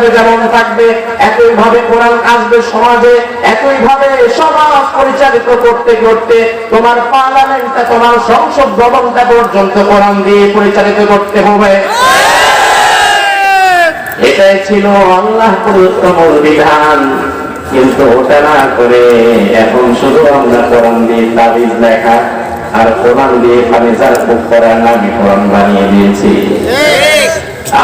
পরিবারে যেমন থাকবে, একইভাবে কোরআন আসবে সমাজে, একইভাবে সমাজ পরিচালিত করতে করতে তোমার পার্লামেন্টটা, তোমার সংসদ ভবনটা পর্যন্ত কোরআন দিয়ে পরিচালিত করতে হবে। এটাই ছিল আল্লাহ প্রদত্ত মূল বিধান। কিন্তু ওটা না করে এখন শুধু আমরা কোরআন দিয়ে তাবিজ লেখা আর কোরআন দিয়ে ফার্নিচার বুক করার নামে কোরআন বানিয়ে দিয়েছি।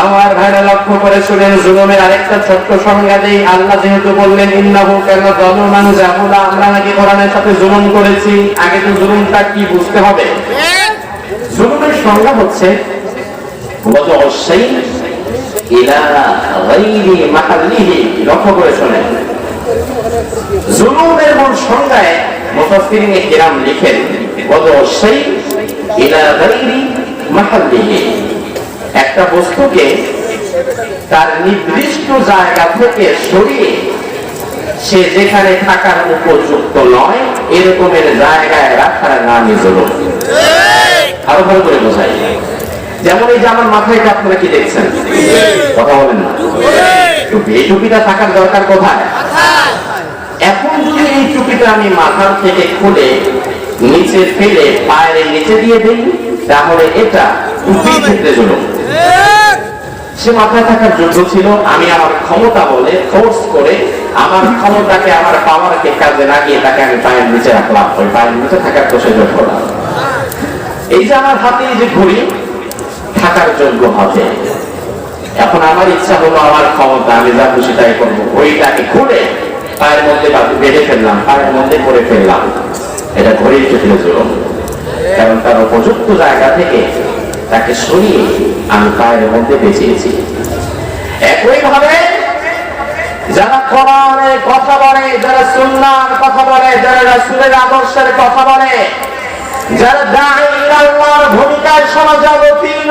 আমার ভাইরা লক্ষ্য করে শুনেন, জুলুমের আরেকটা ছোট্ট সংজ্ঞা দেই। আল্লাহ যেহেতু বললেন ইন্নাহু কানা যালুমান জাহুলা, আমরা নাকি কোরআনের সাথে জুলুম করেছি। আগে তো জুলুমটা কি বুঝতে হবে। জুলুমের সংজ্ঞা হচ্ছে ওয়াজউ শাই ইলা গায়রি মাহাল্লিহি। লক্ষ্য করে শুনেন, জুলুমের মূল সংজ্ঞায় মুফাসসিরিনে কিরাম লিখেন ওয়াজউ শাই ইলা গায়রি মাহাল্লিহি, একটা বস্তুকে তার নির্দিষ্ট জায়গা থেকে সরিয়ে সে যেখানে থাকার উপযুক্ত নয় এরকমের জায়গায় রাখার নামই জুলুম। আরো ভালো করে বোঝাই, যেমন এই যে আমার মাথায় আপনারা কি দেখছেন, কথা বলেন না, এই টুপিটা থাকার দরকার কোথায়? এখন যদি এই টুপিটা আমি মাথার থেকে খুলে নিচে ফেলে পায়ের নিচে দিয়ে দিই, তাহলে এটা টুপির ক্ষেত্রে জুলুম। সে মাথায় থাকার যোগ্য ছিল, আমি আমার ক্ষমতা বলে ফোর্স করে আমার ক্ষমতাকে, আমার পাওয়ারকে কাজে লাগিয়ে তাকে আমি পায়ের নিচে রাখলাম, ওই পায়ের নিচে থাকার তো সে যোগ্য না। এই যে আমার হাতে যে ঘড়ি থাকার যোগ্য হবে, এখন আমার ইচ্ছা হলো, আমার ক্ষমতা, আমি যা খুশি তাই করবো, ওইটাকে খুলে পায়ের মধ্যে বেঁধে ফেললাম, পায়ের মধ্যে করে ফেললাম, এটা ঘড়ির ক্ষেত্রে জুলুম। কারণ তার উপযুক্ত জায়গা থেকে তাকে সরিয়ে আমি পায়ের মধ্যে বেঁচেছি। একইভাবে যারা কোরআনের কথা বলে, যারা সুন্নাহর কথা বলে, যারা রাসূলের আদর্শের কথা বলে, যারা দাঈ ইলা আল্লাহর ভূমিকায় সমাজে অবতীর্ণ